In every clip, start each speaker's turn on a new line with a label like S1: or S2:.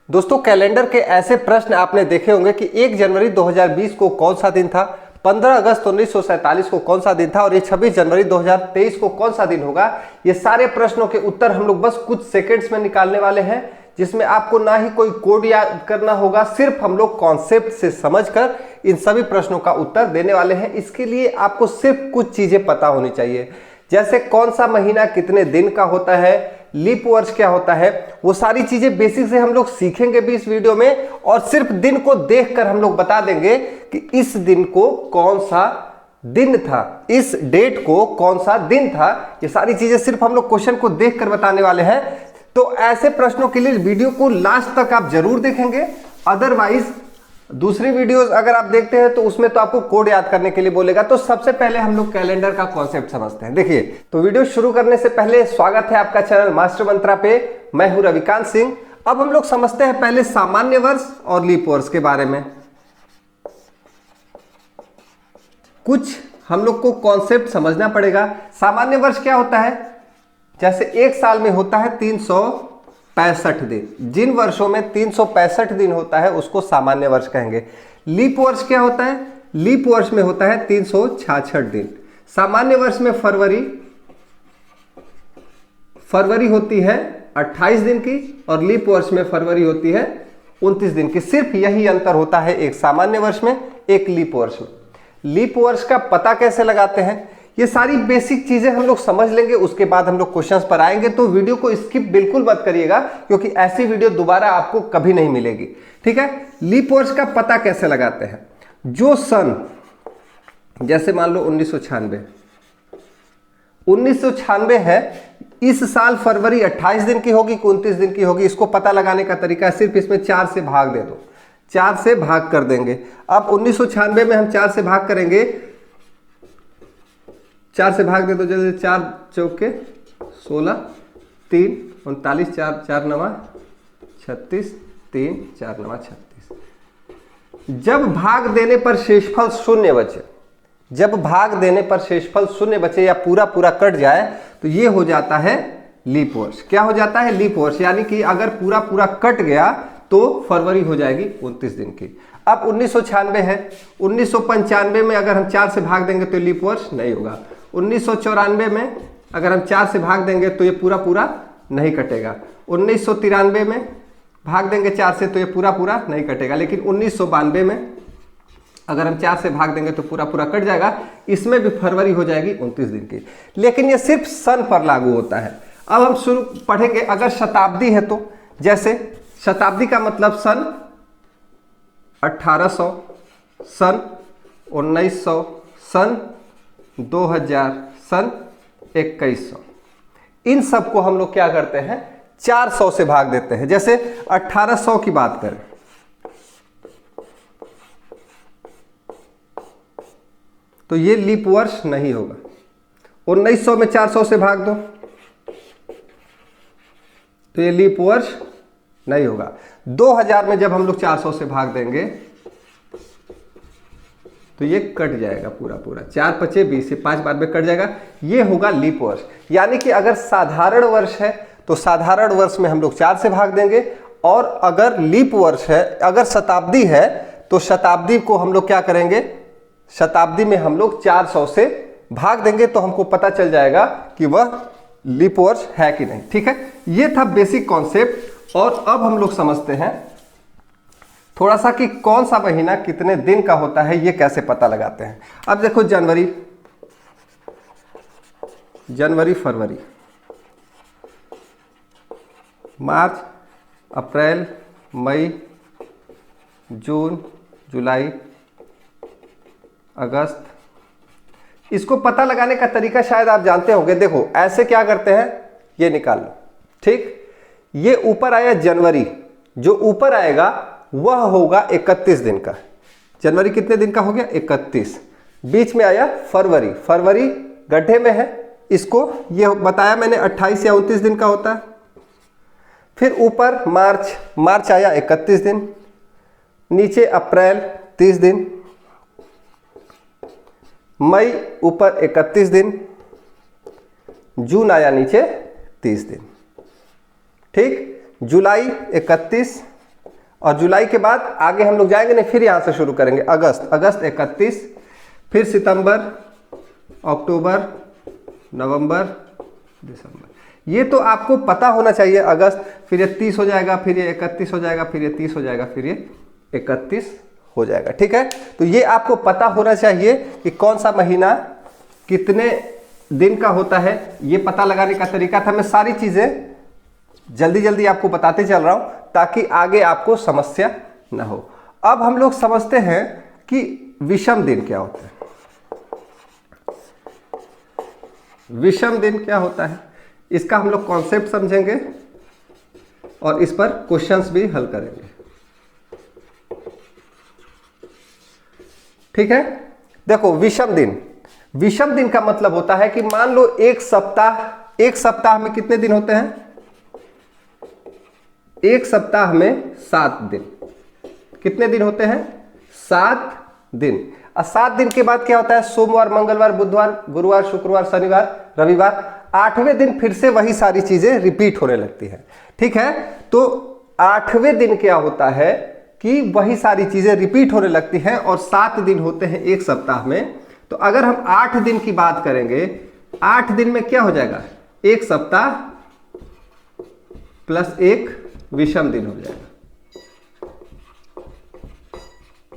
S1: दोस्तों कैलेंडर के ऐसे प्रश्न आपने देखे होंगे कि 1 जनवरी 2020 को कौन सा दिन था, 15 अगस्त 1947 को कौन सा दिन था और ये 26 जनवरी 2023 को कौन सा दिन होगा। ये सारे प्रश्नों के उत्तर हम लोग बस कुछ सेकंड्स में निकालने वाले हैं, जिसमें आपको ना ही कोई कोड याद करना होगा, सिर्फ हम लोग कॉन्सेप्ट से समझकर इन सभी प्रश्नों का उत्तर देने वाले हैं। इसके लिए आपको सिर्फ कुछ चीजें पता होनी चाहिए, जैसे कौन सा महीना कितने दिन का होता है, लीप वर्ष क्या होता है, वो सारी चीजें बेसिक से हम लोग सीखेंगे भी इस वीडियो में। और सिर्फ दिन को देखकर हम लोग बता देंगे कि इस दिन को कौन सा दिन था, इस डेट को कौन सा दिन था। ये सारी चीजें सिर्फ हम लोग क्वेश्चन को देखकर बताने वाले हैं। तो ऐसे प्रश्नों के लिए वीडियो को लास्ट तक आप जरूर देखेंगे, अदरवाइज दूसरी वीडियोस अगर आप देखते हैं तो उसमें तो आपको कोड याद करने के लिए बोलेगा। तो सबसे पहले हम लोग कैलेंडर का कॉन्सेप्ट समझते हैं। देखिए, तो वीडियो शुरू करने से पहले स्वागत है आपका चैनल मास्टर मंत्रा पे। मैं हूं रविकांत सिंह। अब हम लोग समझते हैं पहले सामान्य वर्ष और लीप वर्ष के बारे में। कुछ हम लोग को कॉन्सेप्ट समझना पड़ेगा। सामान्य वर्ष क्या होता है, जैसे एक साल में होता है 365 दिन, जिन वर्षों में 365 दिन होता है उसको सामान्य वर्ष कहेंगे। लीप वर्ष क्या होता है, लीप वर्ष में होता है 366 दिन। सामान्य वर्ष में फरवरी होती है 28 दिन की और लीप वर्ष में फरवरी होती है 29 दिन की। सिर्फ यही अंतर होता है एक सामान्य वर्ष में, एक लीप वर्ष में। लीप वर्ष का पता कैसे लगाते हैं, ये सारी बेसिक चीजें हम लोग समझ लेंगे, उसके बाद हम लोग क्वेश्चंस पर आएंगे। तो वीडियो को स्किप बिल्कुल मत करिएगा, क्योंकि ऐसी वीडियो दोबारा आपको कभी नहीं मिलेगी। ठीक है, लीप वर्ष का पता कैसे लगाते हैं, जो सन, जैसे मान लो 1996 है, इस साल फरवरी 28 दिन की होगी कि 29 दिन की होगी, इसको पता लगाने का तरीका है सिर्फ इसमें 4 से भाग दे दो, 4 से भाग कर देंगे। अब 1996 में हम 4 से भाग करेंगे, 4 से भाग दे दो जल्दी, 4 चौके 16, 3 39, 4 9 36, 3 4 9 36। जब भाग देने पर शेषफल शून्य बचे, जब भाग देने पर शेषफल शून्य बचे या पूरा पूरा कट जाए तो ये हो जाता है लीप वर्ष। क्या हो जाता है, लीप वर्ष। यानी कि अगर पूरा पूरा कट गया तो फरवरी हो जाएगी 29 दिन की। अब 1996 है, 1995 में अगर हम 4 से भाग देंगे तो लीप वर्ष नहीं होगा। 1994 में अगर हम 4 से भाग देंगे तो ये पूरा पूरा नहीं कटेगा। 1993 में भाग देंगे 4 से तो ये पूरा पूरा नहीं कटेगा। लेकिन 1992 में अगर हम 4 से भाग देंगे तो पूरा पूरा कट जाएगा, इसमें भी फरवरी हो जाएगी 29 दिन की। लेकिन ये सिर्फ सन पर लागू होता है। अब हम शुरू पढ़ेंगे, अगर शताब्दी है तो, जैसे शताब्दी का मतलब सन 1800, सन 1900, सन 2000, सन 2100, इन सबको हम लोग क्या करते हैं, 400 से भाग देते हैं। जैसे 1800 की बात करें तो ये लीप वर्ष नहीं होगा। 1900 में 400 से भाग दो तो ये लीप वर्ष नहीं होगा। 2000 में जब हम लोग 400 से भाग देंगे तो ये कट जाएगा पूरा पूरा, 4 पचे 20 से 5 बार में कट जाएगा, ये होगा लीप वर्ष। यानी कि अगर साधारण वर्ष है तो साधारण वर्ष में हम लोग 4 से भाग देंगे, और अगर लीप वर्ष है, अगर शताब्दी है तो शताब्दी को हम लोग क्या करेंगे, शताब्दी में हम लोग 400 से भाग देंगे तो हमको पता चल जाएगा कि वह लीप वर्ष है कि नहीं। ठीक है, ये था बेसिक कॉन्सेप्ट। और अब हम लोग समझते हैं थोड़ा सा कि कौन सा महीना कितने दिन का होता है, ये कैसे पता लगाते हैं। अब देखो, जनवरी, फरवरी, मार्च, अप्रैल, मई, जून, जुलाई, अगस्त। इसको पता लगाने का तरीका शायद आप जानते होंगे। देखो, ऐसे क्या करते हैं, ये निकाल लो। ठीक, ये ऊपर आया जनवरी, जो ऊपर आएगा वह होगा 31 दिन का। जनवरी कितने दिन का हो गया, 31। बीच में आया फरवरी, फरवरी गड्ढे में है, इसको ये बताया मैंने 28 या 29 दिन का होता है। फिर ऊपर मार्च, मार्च आया 31 दिन, नीचे अप्रैल 30 दिन, मई ऊपर 31 दिन, जून आया नीचे 30 दिन। ठीक, जुलाई 31, और जुलाई के बाद आगे हम लोग जाएंगे नहीं, फिर यहाँ से शुरू करेंगे। अगस्त, अगस्त 31, फिर सितंबर, अक्टूबर, नवंबर, दिसंबर। ये तो आपको पता होना चाहिए। अगस्त, फिर ये 30 हो जाएगा, फिर ये 31 हो जाएगा, फिर ये 30 हो जाएगा, फिर ये 31 हो जाएगा। ठीक है, तो ये आपको पता होना चाहिए कि कौन सा महीना कितने दिन का होता है। ये पता लगाने का तरीका था। मैं सारी चीजें जल्दी जल्दी आपको बताते चल रहा हूं ताकि आगे आपको समस्या ना हो। अब हम लोग समझते हैं कि विषम दिन क्या होता है। विषम दिन क्या होता है, इसका हम लोग कॉन्सेप्ट समझेंगे और इस पर क्वेश्चंस भी हल करेंगे। ठीक है, देखो विषम दिन, विषम दिन का मतलब होता है कि मान लो एक सप्ताह में कितने दिन होते हैं? एक सप्ताह में 7 दिन। कितने दिन होते हैं? 7 दिन। और 7 दिन के बाद क्या होता है? सोमवार, मंगलवार, बुधवार, गुरुवार, शुक्रवार, शनिवार, रविवार। 8वें दिन फिर से वही सारी चीजें रिपीट होने लगती है। ठीक है, तो 8वें दिन क्या होता है कि वही सारी चीजें रिपीट होने लगती हैं और 7 दिन होते हैं एक सप्ताह में। तो अगर हम 8 दिन की बात करेंगे, 8 दिन में क्या हो जाएगा? एक सप्ताह प्लस एक विषम दिन हो जाएगा।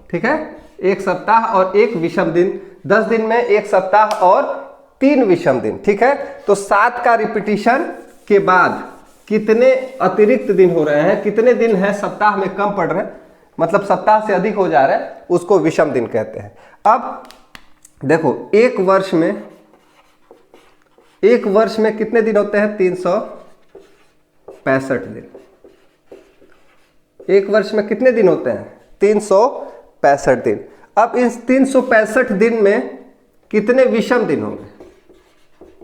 S1: ठीक है, एक सप्ताह और एक विषम दिन। 10 दिन में एक सप्ताह और 3 विषम दिन। ठीक है, तो 7 का रिपीटिशन के बाद कितने अतिरिक्त दिन हो रहे हैं, कितने दिन हैं सप्ताह में कम पड़ रहे हैं, मतलब सप्ताह से अधिक हो जा रहा है, उसको विषम दिन कहते हैं। अब देखो एक वर्ष में कितने दिन होते हैं? 365 दिन। एक वर्ष में कितने दिन होते हैं? 365 दिन। अब इस 365 दिन में कितने विषम दिन होंगे?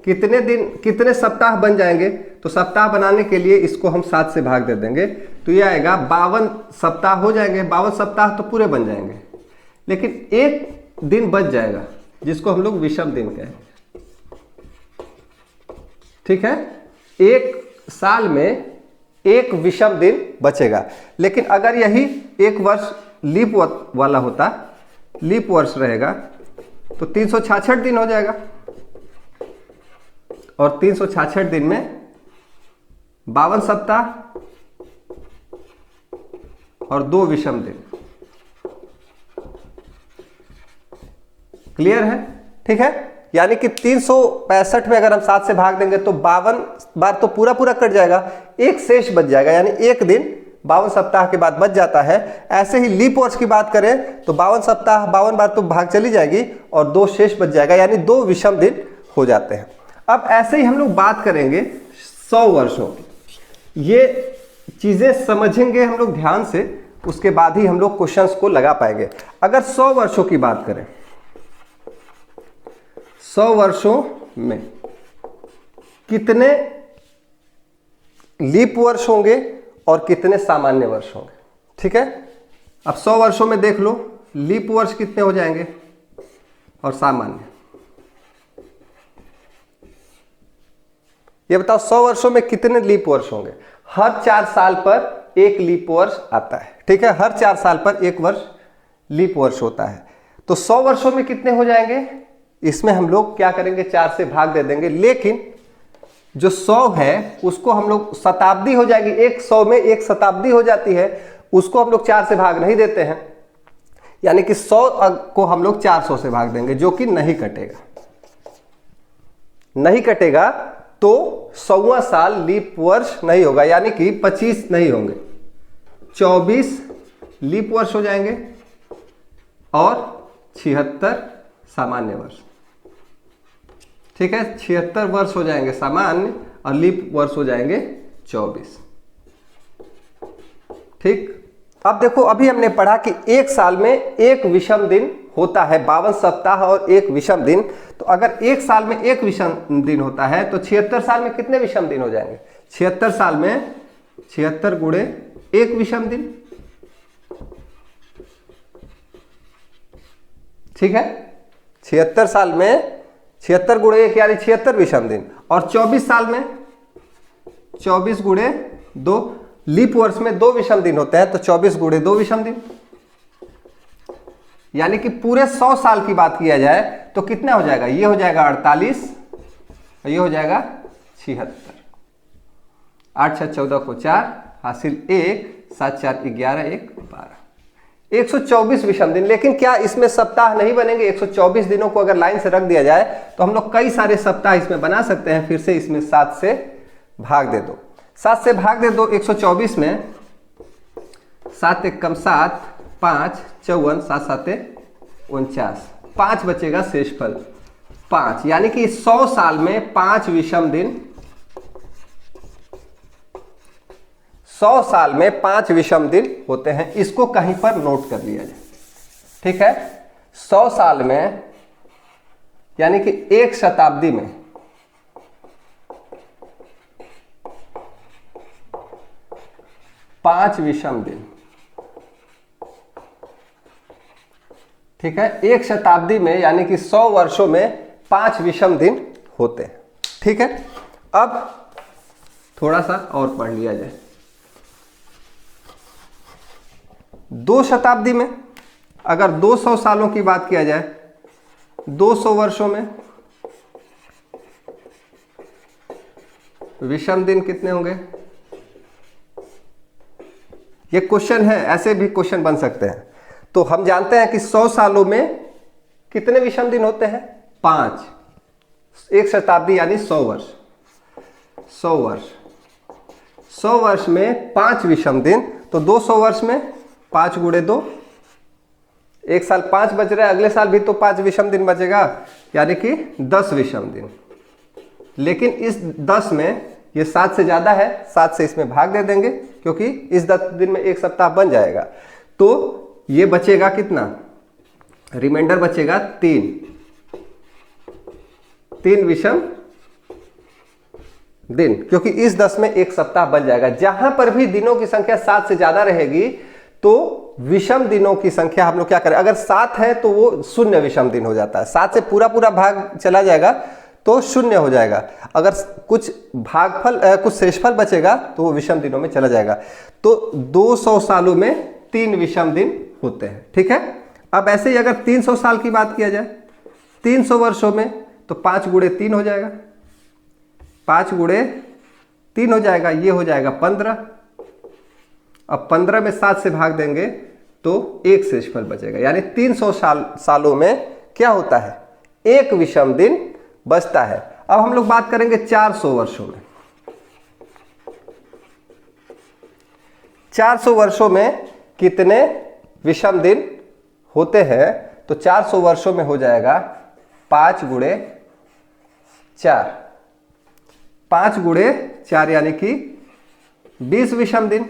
S1: कितने दिन, कितने सप्ताह बन जाएंगे? तो सप्ताह बनाने के लिए इसको हम 7 से भाग दे देंगे, तो ये आएगा 52 सप्ताह हो जाएंगे। 52 सप्ताह तो पूरे बन जाएंगे, लेकिन एक दिन बच जाएगा जिसको हम लोग विषम दिन कहेंगे। ठीक है, एक साल में एक विषम दिन बचेगा। लेकिन अगर यही एक वर्ष लीप वाला होता, लीप वर्ष रहेगा, तो 366 दिन हो जाएगा। और 366 दिन में 52 सप्ताह और 2 विषम दिन। क्लियर है? ठीक है, यानी कि 365 में अगर हम 7 से भाग देंगे तो 52 बार तो पूरा कट जाएगा, एक शेष बच जाएगा, यानी एक दिन 52 सप्ताह के बाद बच जाता है। ऐसे ही लीप वर्ष की बात करें तो 52 सप्ताह 52 बार तो भाग चली जाएगी और 2 शेष बच जाएगा, यानी 2 विषम दिन हो जाते हैं। अब ऐसे ही हम लोग बात करेंगे 100 वर्षों की। ये चीजें समझेंगे हम लोग ध्यान से, उसके बाद ही हम लोग क्वेश्चंस को लगा पाएंगे। अगर 100 वर्षों की बात करें, 100 वर्षों में कितने लीप वर्ष होंगे और कितने सामान्य वर्ष होंगे? ठीक है, अब 100 वर्षों में देख लो लीप वर्ष कितने हो जाएंगे और सामान्य। ये बताओ 100 वर्षों में कितने लीप वर्ष होंगे? हर 4 साल पर एक लीप वर्ष आता है। ठीक है, हर 4 साल पर एक वर्ष लीप वर्ष होता है। तो 100 वर्षों में कितने हो जाएंगे? इसमें हम लोग क्या करेंगे? 4 से भाग दे देंगे। लेकिन जो 100 है उसको हम लोग शताब्दी हो जाएगी, एक 100 में एक शताब्दी हो जाती है, उसको हम लोग 4 से भाग नहीं देते हैं, यानी कि 100 को हम लोग 400 से भाग देंगे, जो कि नहीं कटेगा। नहीं कटेगा तो 100वां साल लीप वर्ष नहीं होगा, यानी कि 25 नहीं होंगे, 24 लीप वर्ष हो जाएंगे और 76 सामान्य वर्ष। ठीक है, 76 वर्ष हो जाएंगे सामान्य और लीप वर्ष हो जाएंगे 24। ठीक, अब देखो अभी हमने पढ़ा कि एक साल में एक विषम दिन होता है, 52 सप्ताह और एक विषम दिन। तो अगर एक साल में एक विषम दिन होता है तो 76 साल में कितने विषम दिन हो जाएंगे? 76 साल में 76 गुणे एक विषम दिन। ठीक है, 76 साल में 76 गुणे 1 यानी 76 विषम दिन। और 24 साल में 24 गुणे 2, लीप वर्ष में 2 विषम दिन होते हैं, तो 24 गुणे 2 विषम दिन, यानी कि पूरे 100 साल की बात किया जाए तो कितना हो जाएगा, ये हो जाएगा 48 और ये हो जाएगा 76। 8 6 14 को 4 हासिल 1, 7 4 11 1 12, 124 विषम दिन। लेकिन क्या इसमें सप्ताह नहीं बनेंगे? 124 दिनों को अगर लाइन से रख दिया जाए तो हम लोग कई सारे सप्ताह इसमें बना सकते हैं। फिर से इसमें 7 से भाग दे दो, 7 से भाग दे दो 124 में, 7 1 कम 7, 5 54, 7 7 49, 5 बचेगा शेषफल 5, यानी कि 100 साल में 5 विषम दिन, 100 साल में 5 विषम दिन होते हैं। इसको कहीं पर नोट कर लिया जाए, ठीक है। 100 साल में यानी कि एक शताब्दी में 5 विषम दिन, ठीक है। एक शताब्दी में यानी कि 100 वर्षों में 5 विषम दिन होते हैं, ठीक है। अब थोड़ा सा और पढ़ लिया जाए। 2 शताब्दी में अगर 200 सालों की बात किया जाए, 200 वर्षों में विषम दिन कितने होंगे? ये क्वेश्चन है, ऐसे भी क्वेश्चन बन सकते हैं। तो हम जानते हैं कि 100 सालों में कितने विषम दिन होते हैं? 5। एक शताब्दी यानी 100 वर्ष, 100 वर्ष, 100 वर्ष में 5 विषम दिन, तो 200 वर्ष में 5 गुणे 2, एक साल 5 बच रहा है, अगले साल भी तो 5 विषम दिन बचेगा, यानी कि 10 विषम दिन। लेकिन इस 10 में ये 7 से ज्यादा है, 7 से इसमें भाग दे देंगे क्योंकि इस 10 दिन में एक सप्ताह बन जाएगा। तो ये बचेगा कितना? रिमाइंडर बचेगा 3 विषम दिन, क्योंकि इस 10 में एक सप्ताह बन जाएगा। जहां पर भी दिनों की संख्या 7 से ज्यादा रहेगी तो विषम दिनों की संख्या हम लोग क्या करें, अगर 7 है तो वो 0 विषम दिन हो जाता है। 7 से पूरा भाग चला जाएगा तो 0 हो जाएगा। अगर कुछ भागफल कुछ शेषफल बचेगा तो वो विषम दिनों में चला जाएगा। तो 200 सालों में 3 विषम दिन होते हैं, ठीक है। अब ऐसे ही अगर 300 साल की बात किया जाए, 300 वर्षों में, तो 5 गुणे 3 हो जाएगा, 5 गुणे 3 हो जाएगा, ये हो जाएगा 15। अब 15 में 7 से भाग देंगे तो 1 शेषफल बचेगा, यानी 300 सालों में क्या होता है? 1 विषम दिन बचता है। अब हम लोग बात करेंगे 400 वर्षों में। 400 वर्षों में कितने विषम दिन होते हैं? तो 400 वर्षों में हो जाएगा 5 गुणे 4, 5 गुणे 4 यानी कि 20 विषम दिन।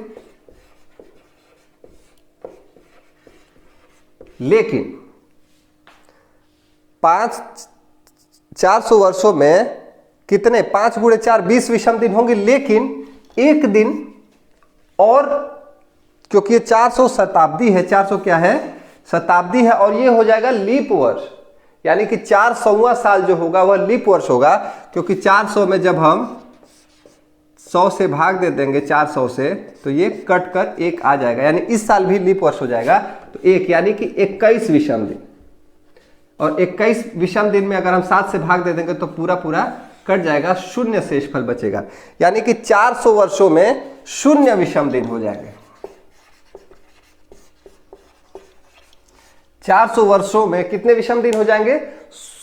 S1: लेकिन 400 वर्षों में कितने? 5 गुणे 4 20 विषम दिन होंगे। लेकिन एक दिन और, क्योंकि ये 400 शताब्दी है, 400 क्या है? शताब्दी है, और ये हो जाएगा लीप वर्ष, यानी कि 400वां साल जो होगा वह लीप वर्ष होगा। क्योंकि 400 में जब हम 100 से भाग दे देंगे 400 से, तो ये कट कर 1 आ जाएगा, यानी इस साल भी लीप वर्ष हो जाएगा। तो 1 यानी कि 21 विषम दिन, और 21 विषम दिन में अगर हम 7 से भाग दे देंगे तो पूरा कट जाएगा, 0 शेषफल बचेगा, यानी कि 400 वर्षों में 0 विषम दिन हो जाएंगे। 400 वर्षों में कितने विषम दिन हो जाएंगे?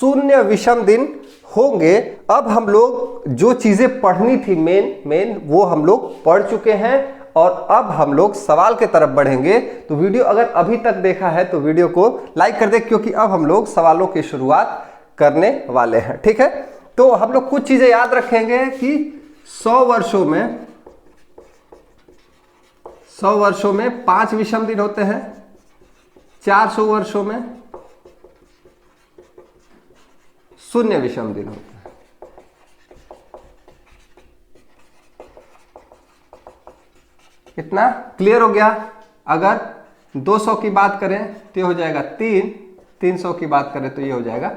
S1: 0 विषम दिन होंगे। अब हम लोग जो चीजें पढ़नी थी मेन वो हम लोग पढ़ चुके हैं, और अब हम लोग सवाल के तरफ बढ़ेंगे। तो वीडियो अगर अभी तक देखा है तो वीडियो को लाइक कर दे, क्योंकि अब हम लोग सवालों की शुरुआत करने वाले हैं, ठीक है। तो हम लोग कुछ चीजें याद रखेंगे कि 100 वर्षों में 5 विषम दिन होते हैं, 400 वर्षों में 0 विषम दिन होते हैं। कितना क्लियर हो गया? अगर 200 की बात करें तो ये हो जाएगा 3, 300 की बात करें तो ये हो जाएगा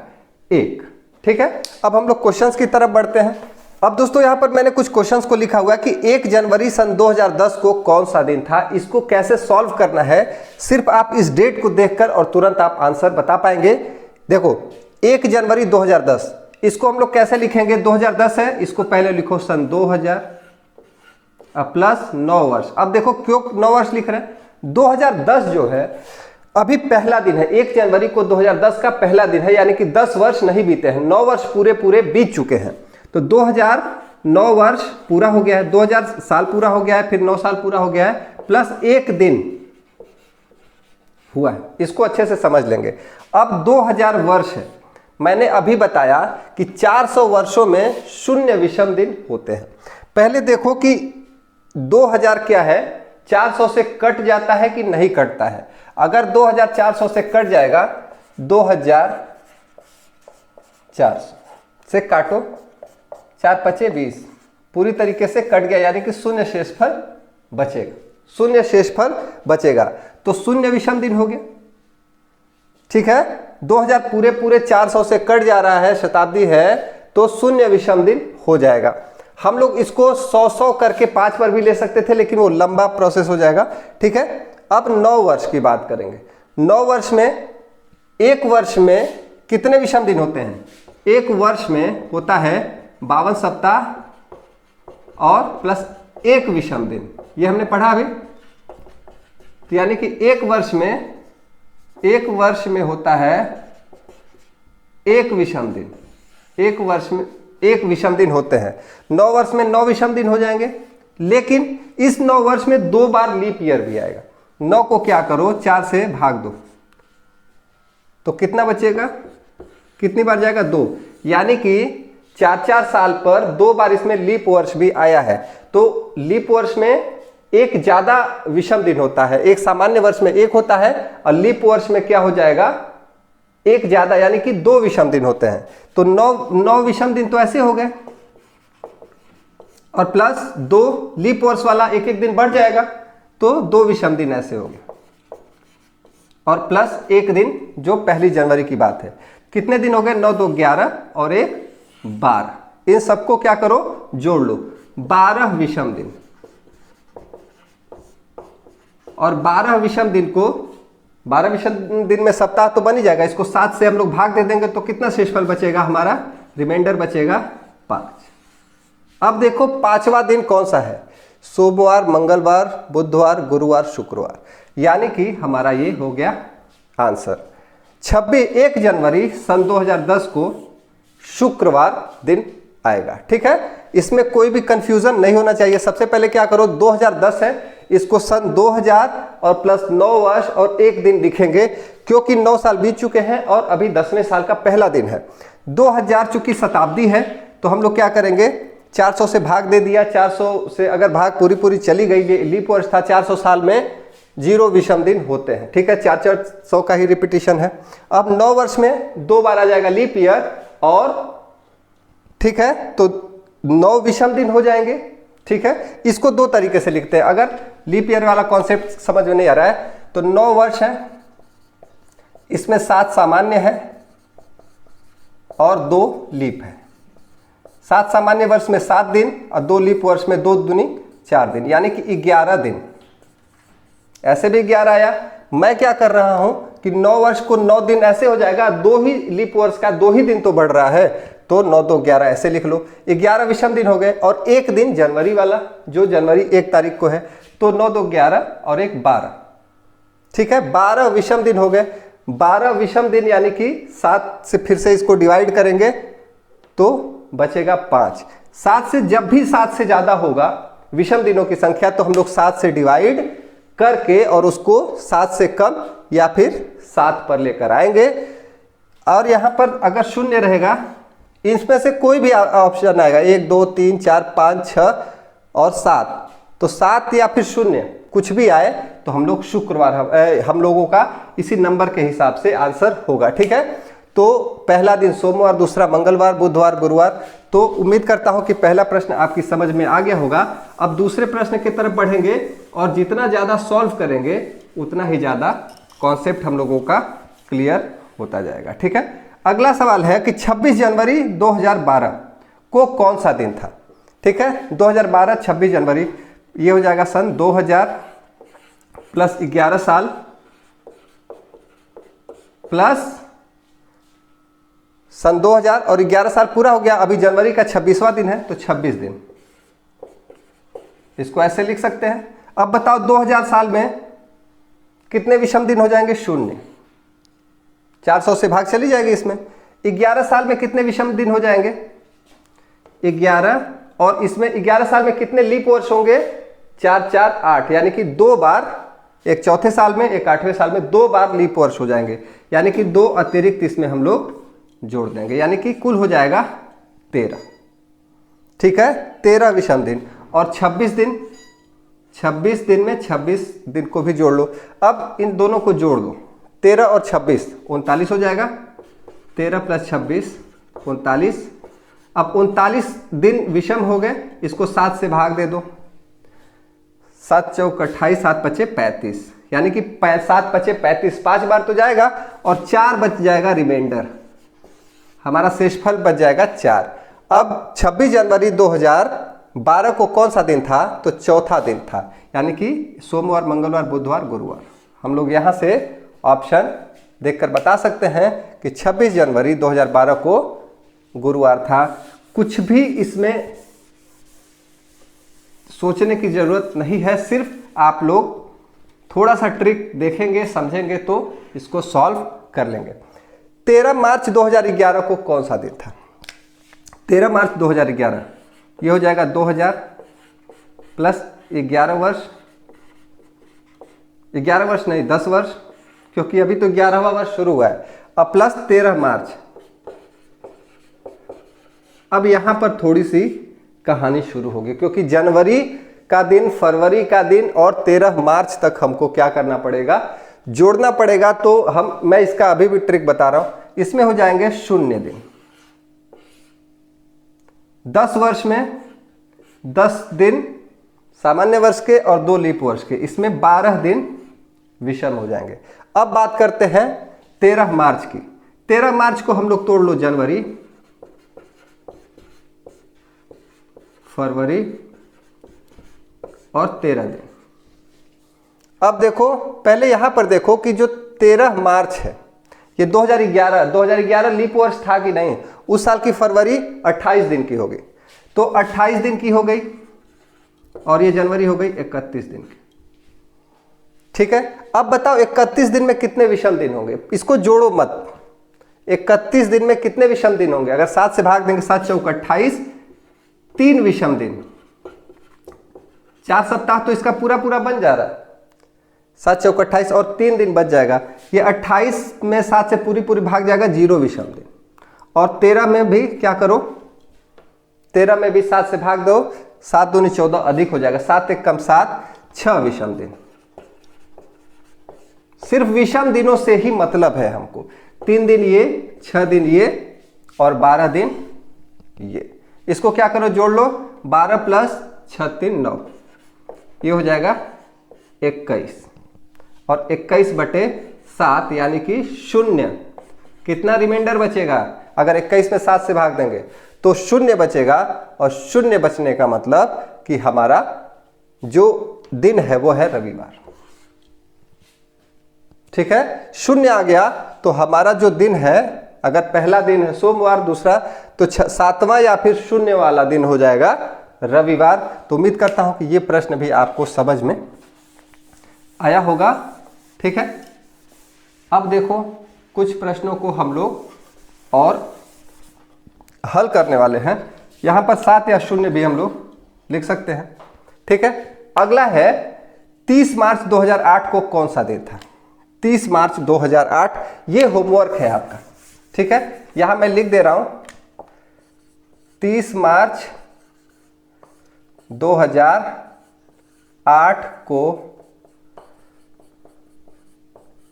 S1: 1, ठीक है। अब हम लोग क्वेश्चंस की तरफ बढ़ते हैं। अब दोस्तों यहाँ पर मैंने कुछ क्वेश्चंस को लिखा हुआ है कि 1 जनवरी सन 2010 को कौन सा दिन था। इसको कैसे सॉल्व करना है, सिर्फ आप इस डेट को देखकर और तुरंत आप आंसर बता पाएंगे। देखो 1 जनवरी 2010, इसको हम लोग कैसे लिखेंगे, 2010 है, इसको पहले लिखो सन 2000 प्लस 9 वर्ष। अब देखो क्यों 9 वर्ष लिख रहे हैं, 2010 जो है अभी पहला दिन है, 1 जनवरी को 2010 का पहला दिन है, यानी कि 10 वर्ष नहीं बीते हैं, 9 वर्ष पूरे पूरे बीत चुके हैं। तो 2009 वर्ष पूरा हो गया है, 2000 साल पूरा हो गया है, फिर 9 साल पूरा हो गया है, प्लस 1 दिन हुआ है। इसको अच्छे से समझ लेंगे। अब 2000 वर्ष है, मैंने अभी बताया कि 400 वर्षों में 0 विषम दिन होते हैं। पहले देखो कि 2000 क्या है, 400 से कट जाता है कि नहीं कटता है। अगर 2400 से कट जाएगा, 2400 से काटो, 4 पचे 20, पूरी तरीके से कट गया, यानी कि 0 शेषफल बचेगा, 0 शेषफल बचेगा, तो 0 विषम दिन हो गया। ठीक है, 2000 पूरे पूरे 400 से कट जा रहा है, शताब्दी है, तो 0 विषम दिन हो जाएगा। हम लोग इसको 100 करके 5 पर भी ले सकते थे, लेकिन वो लंबा प्रोसेस हो जाएगा। ठीक है, अब 9 वर्ष की बात करेंगे। 9 वर्ष में, 1 वर्ष में कितने विषम दिन होते हैं, 1 वर्ष में होता है 52 सप्ताह और प्लस 1 विषम दिन, ये हमने पढ़ा अभी। तो यानी कि 1 वर्ष में होता है 1 विषम दिन, 1 वर्ष में 1 विषम दिन होते हैं। 9 वर्ष में 9 विषम दिन हो जाएंगे, लेकिन इस 9 वर्ष में 2 बार लीप ईयर भी आएगा। 9 को क्या करो, 4 से भाग दो, तो कितना बचेगा, कितनी बार जाएगा, 2, यानी कि 4 साल पर 2 बार इसमें लीप वर्ष भी आया है। तो लीप वर्ष में एक ज्यादा विषम दिन होता है, एक सामान्य वर्ष में 1 होता है, और लीप वर्ष में क्या हो जाएगा, 1 ज्यादा, यानी कि 2 विषम दिन होते हैं। तो 9 विषम दिन तो ऐसे हो गए, और प्लस 2 लीप वर्ष वाला 1 दिन बढ़ जाएगा, तो 2 विषम दिन ऐसे हो गए, और प्लस 1 दिन जो पहली जनवरी की बात है। कितने दिन हो गए, 9 2 11 और 1 12। इन सबको क्या करो, जोड़ लो, 12 विषम दिन। और 12 विषम दिन को, 12 विषम दिन में सप्ताह तो बन ही जाएगा, इसको 7 से हम लोग भाग दे देंगे, तो कितना शेषफल बचेगा हमारा, रिमाइंडर बचेगा 5। अब देखो 5वां दिन कौन सा है, सोमवार, मंगलवार, बुधवार, गुरुवार, शुक्रवार, यानी कि हमारा ये हो गया आंसर। 1 जनवरी सन 2010 को शुक्रवार दिन आएगा। ठीक है, इसमें कोई भी कंफ्यूजन नहीं होना चाहिए। सबसे पहले क्या करो, 2010 है, इसको सन 2000 और प्लस 9 वर्ष और 1 दिन लिखेंगे, क्योंकि 9 साल बीत चुके हैं और अभी 10वें साल का पहला दिन है। 2000 चूंकि शताब्दी है, तो हम लोग क्या करेंगे, 400 से भाग दे दिया, 400 से अगर भाग पूरी पूरी चली गई, ये लीप वर्ष था, 400 साल में 0 विषम दिन होते हैं। ठीक है, 400 का ही रिपीटिशन है। अब 9 वर्ष में 2 बार आ जाएगा लीप ईयर, और ठीक है, तो 9 विषम दिन हो जाएंगे। ठीक है, इसको 2 तरीके से लिखते हैं। अगर लीप ईयर वाला कॉन्सेप्ट समझ में नहीं आ रहा है, तो 9 वर्ष है, इसमें 7 सामान्य है और 2 लीप है। 7 सामान्य वर्ष में 7 दिन और 2 लीप वर्ष में 2 दूनी 4 दिन, यानी कि 11 दिन। ऐसे भी 11 आया। मैं क्या कर रहा हूं कि 9 वर्ष को 9 दिन ऐसे हो जाएगा, 2 ही लीप वर्ष का 2 ही दिन तो बढ़ रहा है, तो 9 2 11 ऐसे लिख लो। 11 विषम दिन हो गए, और 1 दिन जनवरी वाला, जो जनवरी 1 तारीख को है, तो 9 2 11 और 1 12। ठीक है, 12 विषम दिन हो गए। 12 विषम दिन यानी कि 7 से फिर से इसको डिवाइड करेंगे तो बचेगा 5। 7 से, जब भी 7 से ज्यादा होगा विषम दिनों की संख्या, तो हम लोग 7 से डिवाइड करके और उसको 7 से कम या फिर 7 पर लेकर आएंगे। और यहां पर अगर 0 रहेगा, इसमें से कोई भी ऑप्शन आएगा, 1 2 3 4 5 6 और 7, तो 7 या फिर 0 कुछ भी आए, तो हम लोग शुक्रवार, हम लोगों का इसी नंबर के हिसाब से आंसर होगा। ठीक है, तो पहला दिन सोमवार, दूसरा मंगलवार, बुधवार, गुरुवार। तो उम्मीद करता हूं कि पहला प्रश्न आपकी समझ में आ गया होगा। अब दूसरे प्रश्न की तरफ बढ़ेंगे, और जितना ज़्यादा सॉल्व करेंगे उतना ही ज़्यादा कॉन्सेप्ट हम लोगों का क्लियर होता जाएगा। ठीक है, अगला सवाल है कि 26 जनवरी 2012 को कौन सा दिन था। ठीक है, 2012 26 जनवरी, ये हो जाएगा सन 2000 प्लस 11 साल प्लस सन 2000 और 11 साल पूरा हो गया। अभी जनवरी का 26वां दिन है तो 26 दिन, इसको ऐसे लिख सकते हैं। अब बताओ 2000 साल में कितने विषम दिन हो जाएंगे? 0, 400 से भाग चली जाएगी इसमें। 11 साल में कितने विषम दिन हो जाएंगे? 11, और इसमें 11 साल में कितने लीप वर्ष होंगे? 4 4 8, यानी कि 2 बार, एक चौथे साल में एक 8वें साल में 2 बार लीप वर्ष हो जाएंगे, यानी कि 2 अतिरिक्त इसमें हम लोग जोड़ देंगे, यानी कि कुल हो जाएगा 13। ठीक है, 13 विषम दिन। और 26 दिन, 26 दिन में 26 दिन को भी जोड़ लो। अब इन दोनों को जोड़ दो, 13 और 26 39 हो जाएगा। 13 प्लस 26 39। अब 39 दिन विषम हो गए, इसको 7 से भाग दे दो। 7 चौक 28, 7 पचे 35, यानी कि 7 पचे 35 5 बार तो जाएगा और 4 बच जाएगा रिमाइंडर, हमारा शेषफल बच जाएगा 4। अब 26 जनवरी 2012 को कौन सा दिन था? तो चौथा दिन था, यानी कि सोमवार, मंगलवार, बुधवार, गुरुवार। हम लोग यहाँ से ऑप्शन देखकर बता सकते हैं कि 26 जनवरी 2012 को गुरुवार था। कुछ भी इसमें सोचने की जरूरत नहीं है, सिर्फ आप लोग थोड़ा सा ट्रिक देखेंगे, समझेंगे तो इसको सॉल्व कर लेंगे। 13 मार्च 2011 को कौन सा दिन था? 13 मार्च 2011, ये हो जाएगा 2000 प्लस 11 वर्ष, 11 वर्ष नहीं 10 वर्ष, क्योंकि अभी तो 11वां वर्ष शुरू हुआ है। अब प्लस 13 मार्च। अब यहां पर थोड़ी सी कहानी शुरू होगी, क्योंकि जनवरी का दिन, फरवरी का दिन और 13 मार्च तक हमको क्या करना पड़ेगा? जोड़ना पड़ेगा। तो मैं इसका अभी भी ट्रिक बता रहा हूं। इसमें हो जाएंगे 0 दिन। 10 वर्ष में 10 दिन सामान्य वर्ष के और 2 लीप वर्ष के, इसमें 12 दिन विषम हो जाएंगे। अब बात करते हैं 13 मार्च की। 13 मार्च को हम लोग तोड़ लो, जनवरी, फरवरी और 13 दिन। अब देखो, पहले यहां पर देखो कि जो 13 मार्च है ये 2011 लीप वर्ष था कि नहीं? उस साल की फरवरी 28 दिन की हो गई, तो 28 दिन की हो गई, और ये जनवरी हो गई 31 दिन की। ठीक है, अब बताओ 31 दिन में कितने विषम दिन होंगे? इसको जोड़ो मत। 31 दिन में कितने विषम दिन होंगे? अगर 7 से भाग देंगे, 7 चौक 28, 3 विषम दिन। 4 सप्ताह तो इसका पूरा पूरा बन जा रहा है। 7 चौक 28 और 3 दिन बच जाएगा। ये 28 में 7 से पूरी पूरी भाग जाएगा, 0 विषम दिन। और 13 में भी क्या करो? 13 में भी 7 से भाग दो, 7 दूनी 14 अधिक हो जाएगा, 7 एक कम 7, 6 विषम दिन। सिर्फ विषम दिनों से ही मतलब है हमको। 3 दिन ये, 6 दिन ये और 12 दिन ये। इसको क्या करो? जोड़ लो। 12 प्लस 6 3 9, ये हो जाएगा 21, और 21/7 यानी कि 0। कितना रिमाइंडर बचेगा? अगर 21 में 7 से भाग देंगे तो 0 बचेगा, और 0 बचने का मतलब कि हमारा जो दिन है वो है रविवार। ठीक है, 0 आ गया तो हमारा जो दिन है, अगर पहला दिन है सोमवार, दूसरा तो 7वां या फिर 0 वाला दिन हो जाएगा रविवार। तो उम्मीद करता हूं कि ये प्रश्न भी आपको समझ में आया होगा। ठीक है, अब देखो कुछ प्रश्नों को हम लोग और हल करने वाले हैं। यहां पर 7 या 0 भी हम लोग लिख सकते हैं। ठीक है, अगला है 30 मार्च 2008 को कौन सा दिन था? 30 मार्च 2008, ये होमवर्क है आपका। ठीक है, यहां मैं लिख दे रहा हूं 30 मार्च 2008 को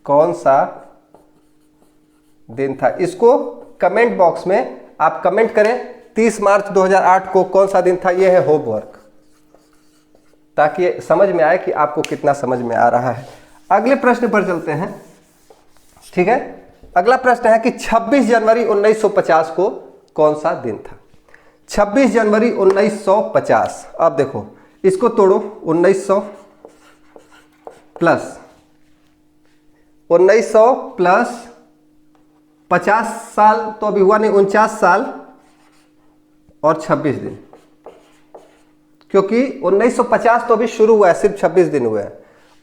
S1: कौन सा दिन था? इसको कमेंट बॉक्स में आप कमेंट करें, 30 मार्च 2008 को कौन सा दिन था। यह है होमवर्क, ताकि समझ में आए कि आपको कितना समझ में आ रहा है। अगले प्रश्न पर चलते हैं। ठीक है, अगला प्रश्न है कि 26 जनवरी 1950 को कौन सा दिन था? 26 जनवरी 1950। अब देखो इसको तोड़ो, 1900 प्लस 50 साल तो अभी हुआ नहीं, 49 साल और 26 दिन, क्योंकि 1950 तो अभी शुरू हुआ है, सिर्फ 26 दिन हुए हैं।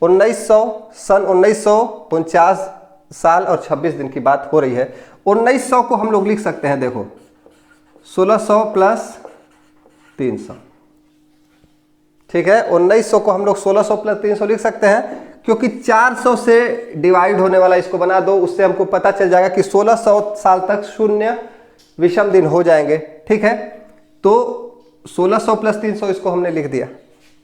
S1: 1949 साल और 26 दिन की बात हो रही है। 1900 को हम लोग लिख सकते हैं, देखो 1600 प्लस 300, ठीक है। 1900 को हम लोग 1600 प्लस 300 लिख सकते हैं, क्योंकि 400 से डिवाइड होने वाला इसको बना दो, उससे हमको पता चल जाएगा कि 1600 साल तक शून्य विषम दिन हो जाएंगे, ठीक है। तो 1600 प्लस 300 इसको हमने लिख दिया,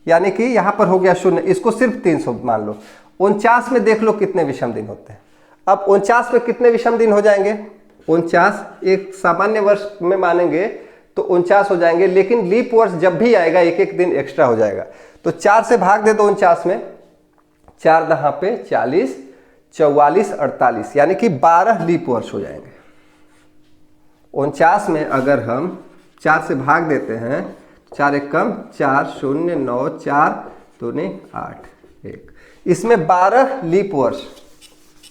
S1: यानी कि यहां पर हो गया शून्य, इसको सिर्फ 300 मान लो। 49 में देख लो कितने विषम दिन होते हैं। अब 49 में कितने विषम दिन हो जाएंगे? 49 एक सामान्य वर्ष में मानेंगे तो 49 हो जाएंगे, लेकिन लीप वर्ष जब भी आएगा एक एक दिन एक्स्ट्रा हो जाएगा। तो 4 से भाग दे दो 49 में, 4 दहा पे 40, 44, 48, यानी कि 12 लीप वर्ष हो जाएंगे। 49 में अगर हम 4 से भाग देते हैं, 4 एक कम 4, 0, 9, 4 दूनी 8, 1, इसमें 12 लीप वर्ष,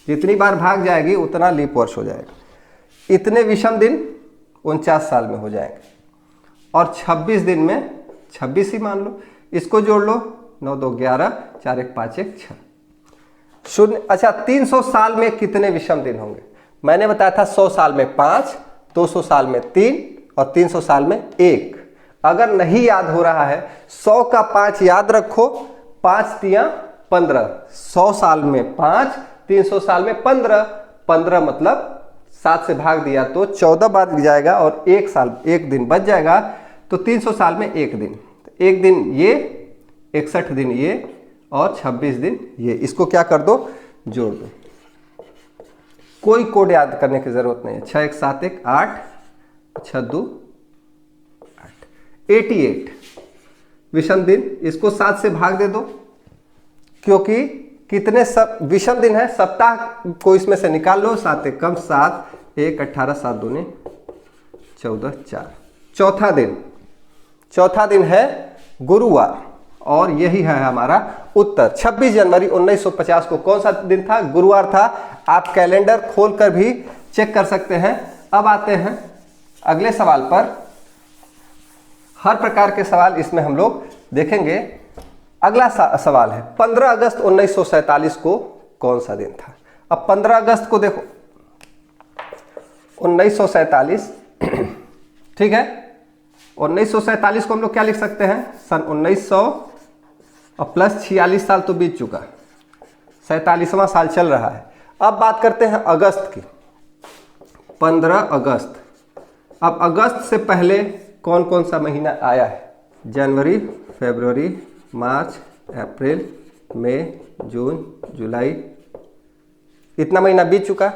S1: जितनी बार भाग जाएगी उतना लीप वर्ष हो जाएगा। इतने विषम दिन 49 साल में हो जाएंगे, और 26 दिन में 26 ही मान लो, इसको जोड़ लो, 9 2 11, 4 1 5 1 6 0। अच्छा, 300 साल में कितने विषम दिन होंगे? मैंने बताया था 100 साल में 5, 200 साल में 3 और 300 साल में 1। अगर नहीं याद हो रहा है, 100 का 5 याद रखो, 5 तिया 15, 100 साल में 5, 300 साल में 15, 15 मतलब 7 से भाग दिया तो 14 बार जाएगा और 1 साल 1 दिन बच जाएगा, तो 300 साल में 1 दिन, एक दिन ये, 61 दिन ये और 26 दिन ये, इसको क्या कर दो, जोड़ दो। कोई कोड याद करने की जरूरत नहीं है। 6 1 7 1 8, 6 2 8, 88 विषम दिन। इसको 7 से भाग दे दो, क्योंकि कितने सब विषम दिन है, सप्ताह को इसमें से निकाल लो। 7 एक कम 7, 1 18, 7 दूनी 14, 4। चौथा दिन है गुरुवार, और यही है हमारा उत्तर। 26 जनवरी 1950 को कौन सा दिन था? गुरुवार था। आप कैलेंडर खोलकर भी चेक कर सकते हैं। अब आते हैं अगले सवाल पर। हर प्रकार के सवाल इसमें हम लोग देखेंगे। अगला सवाल है 15 अगस्त 1947 को कौन सा दिन था? अब 15 अगस्त को देखो, 1947, ठीक है। 1947 को हम लोग क्या लिख सकते हैं? सन 1900 और प्लस 46 साल तो बीत चुका, 47वां साल चल रहा है। अब बात करते हैं अगस्त की, 15 अगस्त। अब अगस्त से पहले कौन कौन सा महीना आया है? जनवरी, फरवरी, मार्च, अप्रैल, मई, जून, जुलाई, इतना महीना बीत चुका।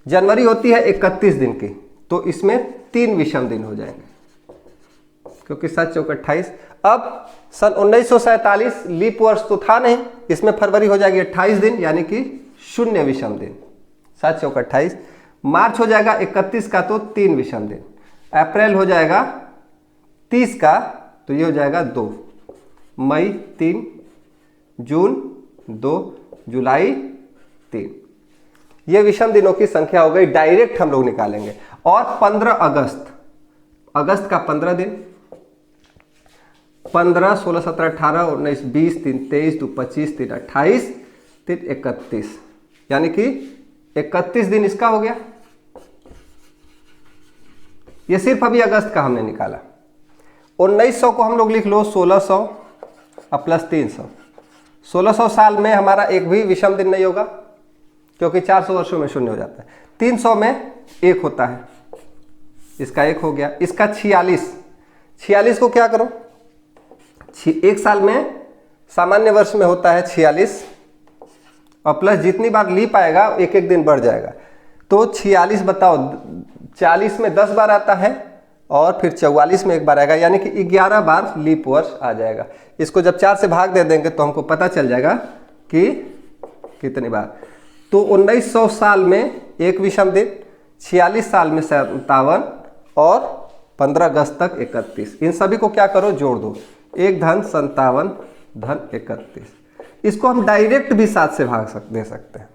S1: जनवरी होती है 31 दिन की, तो इसमें 3 विषम दिन हो जाएंगे, क्योंकि 7 चौक 28। अब सन 1947 लीप वर्ष तो था नहीं, इसमें फरवरी हो जाएगी 28 दिन, यानी कि 0 विषम दिन, 7 चौक 28। मार्च हो जाएगा 31 का, तो 3 विषम दिन। अप्रैल हो जाएगा 30 का, तो ये हो जाएगा 2। मई 3, जून 2, जुलाई 3। ये विषम दिनों की संख्या हो गई, डायरेक्ट हम लोग निकालेंगे। और 15 अगस्त का 15 दिन, 15, 16, 17, 18, 19, 20, 3, 23, 2, 25, 3, 28, 3, 31, यानी कि 31 दिन इसका हो गया। ये सिर्फ अभी अगस्त का हमने निकाला। 1900 को हम लोग लिख लो 1600 और प्लस 300। 1600 साल में हमारा एक भी विषम दिन नहीं होगा, क्योंकि 400 वर्षों में 0 हो जाता है। 300 में 1 होता है, इसका 1 हो गया। इसका 46 को क्या करो, एक साल में सामान्य वर्ष में होता है 46, और प्लस जितनी बार लीप आएगा एक एक दिन बढ़ जाएगा। तो 46 बताओ, 40 में 10 बार आता है और फिर 44 में 1 बार आएगा, यानी कि 11 बार लीप वर्ष आ जाएगा। इसको जब 4 से भाग दे देंगे तो हमको पता चल जाएगा कि कितनी बार। तो 1900 साल में 1 विषम दिन, 46 साल में 57 और 15 अगस्त तक 31। इन सभी को क्या करो, जोड़ दो। 1 धन 57 धन 31। इसको हम डायरेक्ट भी 7 से दे सकते हैं,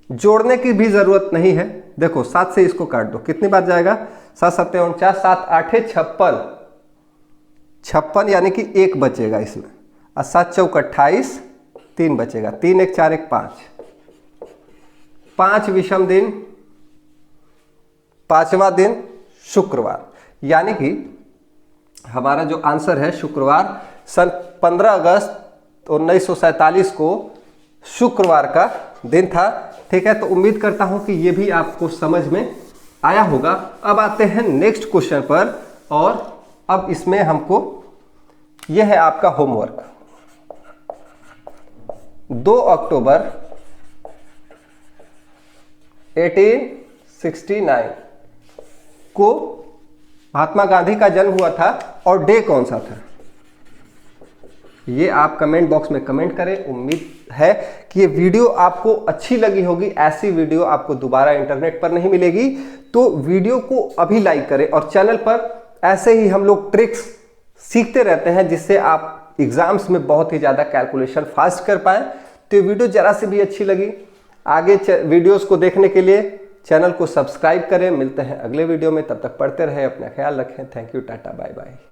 S1: जोड़ने की भी जरूरत नहीं है। देखो 7 से इसको काट दो, कितनी बार जाएगा, 7 7 49, 7 8 56, 56 यानी कि 1 बचेगा इसमें, और 7 चौक 28, 3 बचेगा, 3 1 4 1 5, 5 विषम दिन, 5वां दिन शुक्रवार, यानी कि हमारा जो आंसर है शुक्रवार, सन 15 अगस्त 1947 को शुक्रवार का दिन था। ठीक है, तो उम्मीद करता हूं कि ये भी आपको समझ में आया होगा। अब आते हैं नेक्स्ट क्वेश्चन पर, और अब इसमें हमको यह है आपका होमवर्क। 2 अक्टूबर 1869 को महात्मा गांधी का जन्म हुआ था, और डे कौन सा था, ये आप कमेंट बॉक्स में कमेंट करें। उम्मीद है कि ये वीडियो आपको अच्छी लगी होगी। ऐसी वीडियो आपको दोबारा इंटरनेट पर नहीं मिलेगी, तो वीडियो को अभी लाइक करें, और चैनल पर ऐसे ही हम लोग ट्रिक्स सीखते रहते हैं, जिससे आप एग्जाम्स में बहुत ही ज़्यादा कैलकुलेशन फास्ट कर पाएं। तो ये वीडियो जरा सी भी अच्छी लगी, आगे वीडियोस को देखने के लिए चैनल को सब्सक्राइब करें। मिलते हैं अगले वीडियो में, तब तक पढ़ते रहें, अपना ख्याल रखें। Thank you, tata, bye bye.